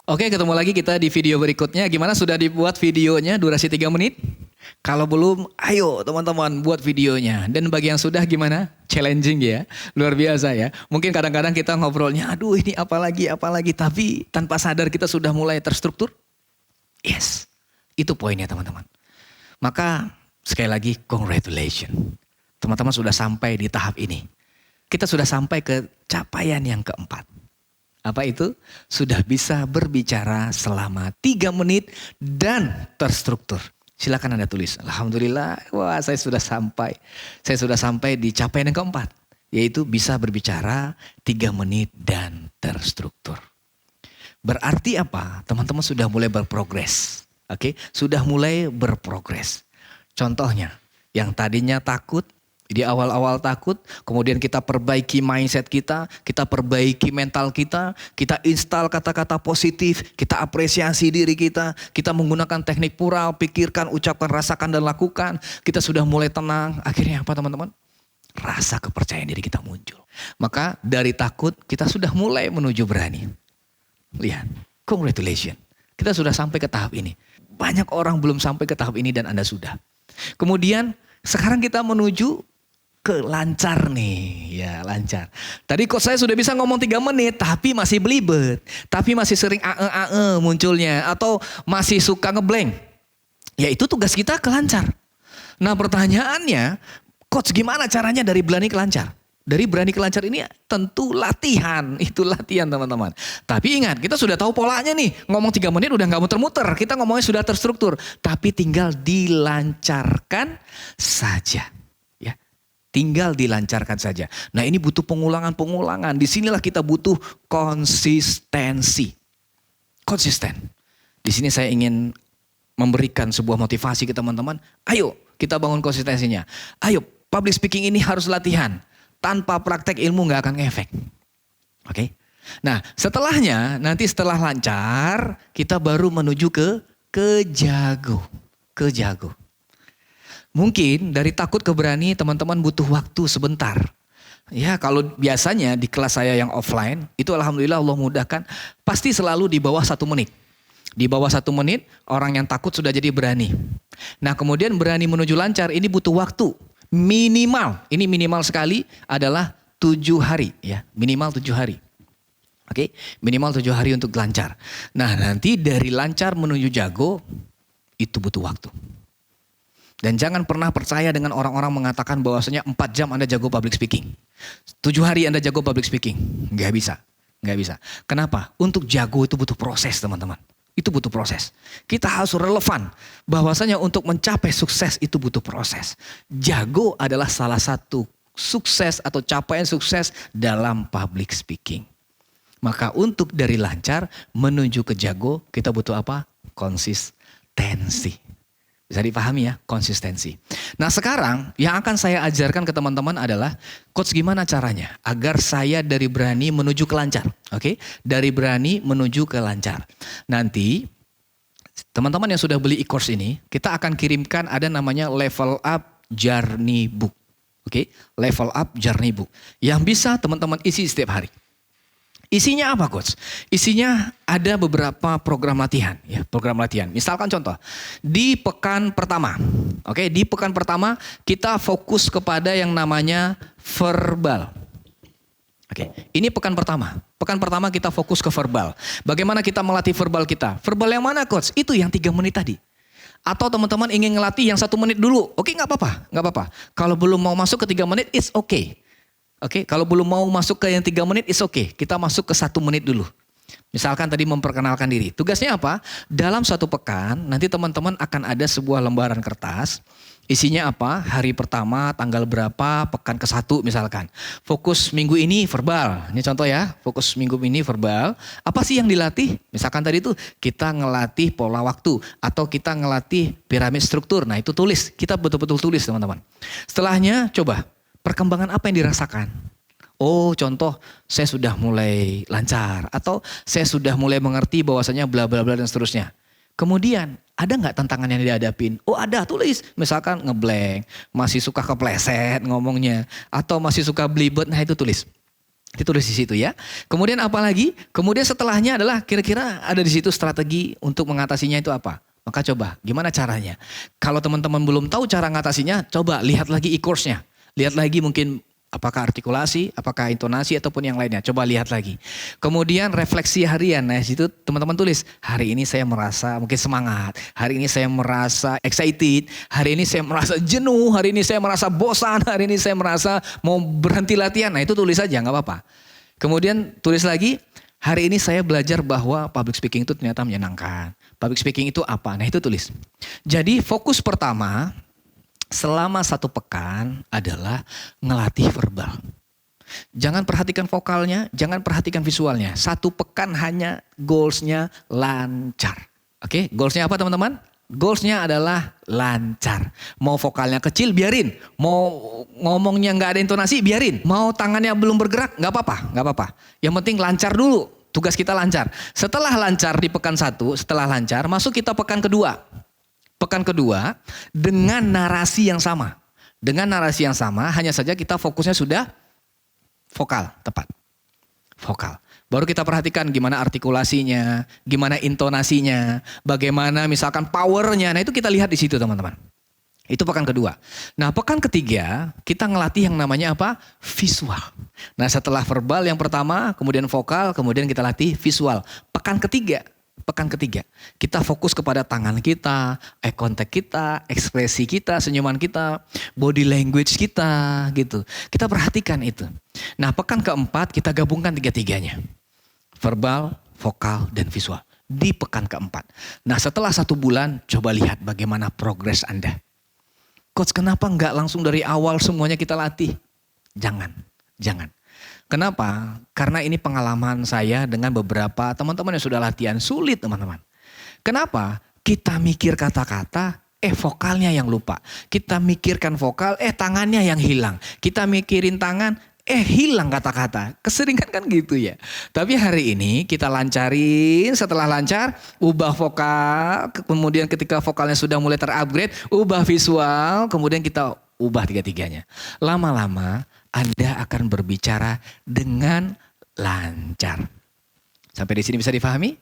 Oke, ketemu lagi kita di video berikutnya. Gimana, sudah dibuat videonya durasi 3 menit? Kalau belum, ayo teman-teman buat videonya. Dan bagi yang sudah gimana? Challenging ya, luar biasa ya. Mungkin kadang-kadang kita ngobrolnya, aduh ini apalagi, tapi tanpa sadar kita sudah mulai terstruktur. Yes, itu poinnya teman-teman. Maka sekali lagi congratulations. Teman-teman sudah sampai di tahap ini. Kita sudah sampai ke capaian yang keempat. Apa itu? Sudah bisa berbicara selama 3 menit dan terstruktur. Silakan Anda tulis. Alhamdulillah, wah saya sudah sampai. Saya sudah sampai di capaian yang keempat. Yaitu bisa berbicara 3 menit dan terstruktur. Berarti apa? Teman-teman sudah mulai berprogres. Oke, sudah mulai berprogres. Contohnya, yang tadinya takut, di awal-awal takut, kemudian kita perbaiki mindset kita perbaiki mental kita install kata-kata positif, kita apresiasi diri kita menggunakan teknik pural, pikirkan, ucapkan, rasakan, dan lakukan. Kita sudah mulai tenang, akhirnya apa teman-teman? Rasa kepercayaan diri kita muncul. Maka dari takut, kita sudah mulai menuju berani. Lihat, congratulations. Kita sudah sampai ke tahap ini. Banyak orang belum sampai ke tahap ini dan Anda sudah. Kemudian, sekarang kita menuju ke lancar nih, ya lancar. Tadi kok saya sudah bisa ngomong 3 menit, tapi masih belibet. Tapi masih sering munculnya. Atau masih suka ngeblank. Ya itu tugas kita ke lancar. Nah pertanyaannya, coach gimana caranya dari berani ke lancar? Dari berani ke lancar ini tentu latihan. Itu latihan teman-teman. Tapi ingat, kita sudah tahu polanya nih. Ngomong 3 menit udah gak muter-muter. Kita ngomongnya sudah terstruktur. Tapi tinggal dilancarkan saja. Tinggal dilancarkan saja. Nah ini butuh pengulangan. Disinilah kita butuh konsistensi. Konsisten. Di sini saya ingin memberikan sebuah motivasi ke teman-teman. Ayo kita bangun konsistensinya. Ayo, public speaking ini harus latihan. Tanpa praktek ilmu gak akan ngefek. Oke. Nah setelahnya, nanti setelah lancar, kita baru menuju ke jago. Mungkin dari takut ke berani teman-teman butuh waktu sebentar. Ya kalau biasanya di kelas saya yang offline itu alhamdulillah Allah mudahkan pasti selalu di bawah 1 menit. Di bawah 1 menit orang yang takut sudah jadi berani. Nah kemudian berani menuju lancar ini butuh waktu. Minimal sekali adalah 7 hari ya. Minimal 7 hari. Oke, minimal 7 hari untuk lancar. Nah nanti dari lancar menuju jago itu butuh waktu. Dan jangan pernah percaya dengan orang-orang mengatakan bahwasanya 4 jam Anda jago public speaking. 7 hari Anda jago public speaking. Nggak bisa. Kenapa? Untuk jago itu butuh proses teman-teman. Itu butuh proses. Kita harus relevan. Bahwasanya untuk mencapai sukses itu butuh proses. Jago adalah salah satu sukses atau capaian sukses dalam public speaking. Maka untuk dari lancar menuju ke jago kita butuh apa? Konsistensi. Bisa dipahami ya, konsistensi. Nah sekarang yang akan saya ajarkan ke teman-teman adalah, coach gimana caranya agar saya dari berani menuju ke lancar. Oke, dari berani menuju ke lancar. Nanti teman-teman yang sudah beli e-course ini, kita akan kirimkan ada namanya Level Up Journey Book. Oke, Level Up Journey Book. Yang bisa teman-teman isi setiap hari. Isinya apa coach? Isinya ada beberapa program latihan ya, program latihan. Misalkan contoh, di pekan pertama. Oke, di pekan pertama kita fokus kepada yang namanya verbal. Oke, ini pekan pertama. Pekan pertama kita fokus ke verbal. Bagaimana kita melatih verbal kita? Verbal yang mana coach? Itu yang 3 menit tadi. Atau teman-teman ingin ngelatih yang 1 menit dulu. Oke, nggak apa-apa. Kalau belum mau masuk ke 3 menit, it's okay. Oke, kalau belum mau masuk ke yang 3 menit, it's okay. Kita masuk ke 1 menit dulu. Misalkan tadi memperkenalkan diri. Tugasnya apa? Dalam 1 pekan, nanti teman-teman akan ada sebuah lembaran kertas. Isinya apa? Hari pertama, tanggal berapa, pekan ke-1 misalkan. Fokus minggu ini verbal. Ini contoh ya, fokus minggu ini verbal. Apa sih yang dilatih? Misalkan tadi itu kita ngelatih pola waktu. Atau kita ngelatih piramid struktur. Nah itu tulis. Kita betul-betul tulis teman-teman. Setelahnya coba. Perkembangan apa yang dirasakan? Oh contoh saya sudah mulai lancar. Atau saya sudah mulai mengerti bahwasanya bla bla bla dan seterusnya. Kemudian ada nggak tantangan yang dihadapin? Oh ada, tulis. Misalkan ngeblank, masih suka kepleset ngomongnya. Atau masih suka belibet, nah itu tulis. Ditulis di situ ya. Kemudian apa lagi? Kemudian setelahnya adalah kira-kira ada di situ strategi untuk mengatasinya itu apa? Maka coba gimana caranya? Kalau teman-teman belum tahu cara ngatasinya, coba lihat lagi e-course-nya. Lihat lagi mungkin apakah artikulasi, apakah intonasi ataupun yang lainnya. Coba lihat lagi. Kemudian refleksi harian. Nah, situ teman-teman tulis, hari ini saya merasa mungkin semangat. Hari ini saya merasa excited. Hari ini saya merasa jenuh. Hari ini saya merasa bosan. Hari ini saya merasa mau berhenti latihan. Nah, itu tulis saja, nggak apa-apa. Kemudian tulis lagi, hari ini saya belajar bahwa public speaking itu ternyata menyenangkan. Public speaking itu apa? Nah, itu tulis. Jadi fokus pertama selama 1 pekan adalah ngelatih verbal. Jangan perhatikan vokalnya, jangan perhatikan visualnya. 1 pekan hanya goalsnya lancar. Oke, goalsnya apa teman-teman? Goalsnya adalah lancar. Mau vokalnya kecil biarin. Mau ngomongnya nggak ada intonasi biarin. Mau tangannya belum bergerak nggak apa-apa, nggak apa-apa. Yang penting lancar dulu. Tugas kita lancar. Setelah lancar di pekan 1, setelah lancar masuk kita pekan kedua. Pekan kedua dengan narasi yang sama. Dengan narasi yang sama, hanya saja kita fokusnya sudah vokal, tepat. Vokal. Baru kita perhatikan gimana artikulasinya, gimana intonasinya, bagaimana misalkan powernya. Nah itu kita lihat di situ teman-teman. Itu pekan kedua. Nah pekan ketiga kita ngelatih yang namanya apa? Visual. Nah setelah verbal yang pertama, kemudian vokal, kemudian kita latih visual. Pekan ketiga kita fokus kepada tangan kita, eye contact kita, ekspresi kita, senyuman kita, body language kita gitu. Kita perhatikan itu. Nah pekan keempat kita gabungkan 3-tiganya. Verbal, vokal, dan visual. Di pekan keempat. Nah setelah 1 bulan coba lihat bagaimana progres Anda. Coach kenapa nggak langsung dari awal semuanya kita latih? Jangan. Kenapa? Karena ini pengalaman saya dengan beberapa teman-teman yang sudah latihan. Sulit teman-teman. Kenapa? Kita mikir kata-kata, vokalnya yang lupa. Kita mikirkan vokal, tangannya yang hilang. Kita mikirin tangan, hilang kata-kata. Keseringan kan gitu ya. Tapi hari ini kita lancarin, setelah lancar, ubah vokal. Kemudian ketika vokalnya sudah mulai terupgrade, ubah visual. Kemudian kita ubah 3-tiganya. Lama-lama Anda akan berbicara dengan lancar. Sampai di sini bisa difahami?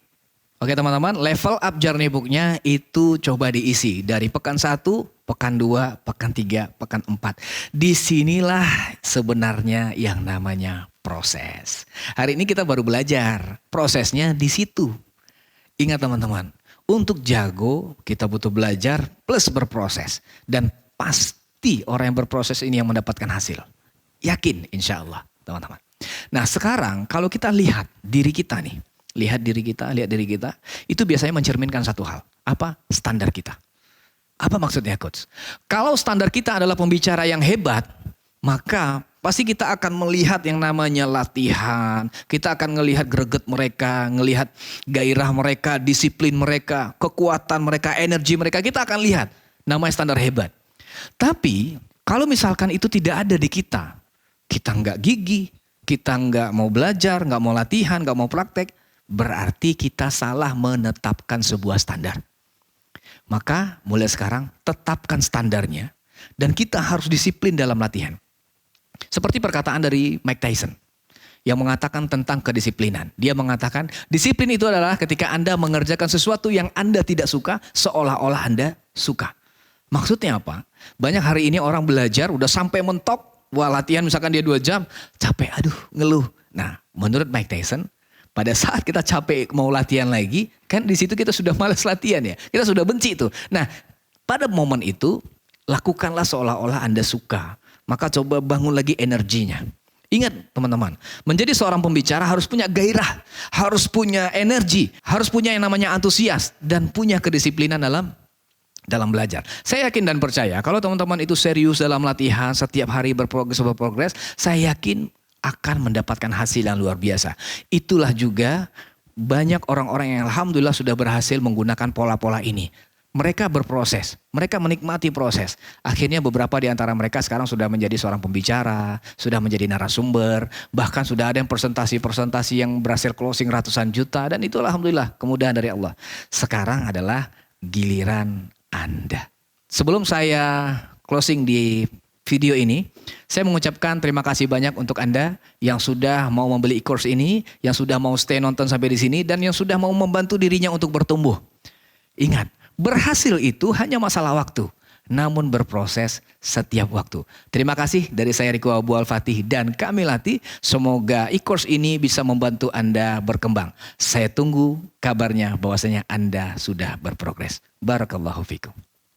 Oke teman-teman, level up journey book-nya itu coba diisi dari pekan 1, pekan 2, pekan 3, pekan 4. Disinilah sebenarnya yang namanya proses. Hari ini kita baru belajar, prosesnya di situ. Ingat teman-teman, untuk jago kita butuh belajar plus berproses. Dan pasti orang yang berproses ini yang mendapatkan hasil. Yakin insya Allah teman-teman. Nah sekarang kalau kita lihat diri kita nih. Lihat diri kita. Itu biasanya mencerminkan satu hal. Apa? Standar kita. Apa maksudnya coach? Kalau standar kita adalah pembicara yang hebat. Maka pasti kita akan melihat yang namanya latihan. Kita akan melihat greget mereka. Ngelihat gairah mereka, disiplin mereka, kekuatan mereka, energi mereka. Kita akan lihat. Namanya standar hebat. Tapi kalau misalkan itu tidak ada di kita. Kita nggak gigih, kita nggak mau belajar, nggak mau latihan, nggak mau praktek, berarti kita salah menetapkan sebuah standar. Maka mulai sekarang tetapkan standarnya dan kita harus disiplin dalam latihan. Seperti perkataan dari Mike Tyson yang mengatakan tentang kedisiplinan. Dia mengatakan disiplin itu adalah ketika Anda mengerjakan sesuatu yang Anda tidak suka seolah-olah Anda suka. Maksudnya apa? Banyak hari ini orang belajar udah sampai mentok. Wah latihan misalkan dia 2 jam, capek, ngeluh. Nah menurut Mike Tyson, pada saat kita capek mau latihan lagi, kan di situ kita sudah malas latihan ya. Kita sudah benci tuh. Nah pada momen itu, lakukanlah seolah-olah Anda suka. Maka coba bangun lagi energinya. Ingat teman-teman, menjadi seorang pembicara harus punya gairah, harus punya energi, harus punya yang namanya antusias, dan punya kedisiplinan dalam belajar. Saya yakin dan percaya kalau teman-teman itu serius dalam latihan, setiap hari berprogres, saya yakin akan mendapatkan hasil yang luar biasa. Itulah juga banyak orang-orang yang alhamdulillah sudah berhasil menggunakan pola-pola ini. Mereka berproses, mereka menikmati proses. Akhirnya beberapa di antara mereka sekarang sudah menjadi seorang pembicara, sudah menjadi narasumber, bahkan sudah ada yang presentasi yang berhasil closing ratusan juta, dan itu alhamdulillah kemudahan dari Allah. Sekarang adalah giliran Anda. Sebelum saya closing di video ini, saya mengucapkan terima kasih banyak untuk Anda yang sudah mau membeli e-course ini, yang sudah mau stay nonton sampai di sini, dan yang sudah mau membantu dirinya untuk bertumbuh. Ingat, berhasil itu hanya masalah waktu, namun berproses setiap waktu. Terima kasih dari saya Riko Abu Al-Fatih dan kami latih. Semoga e-course ini bisa membantu Anda berkembang. Saya tunggu kabarnya bahwasanya Anda sudah berprogres. Barakallahu fikum.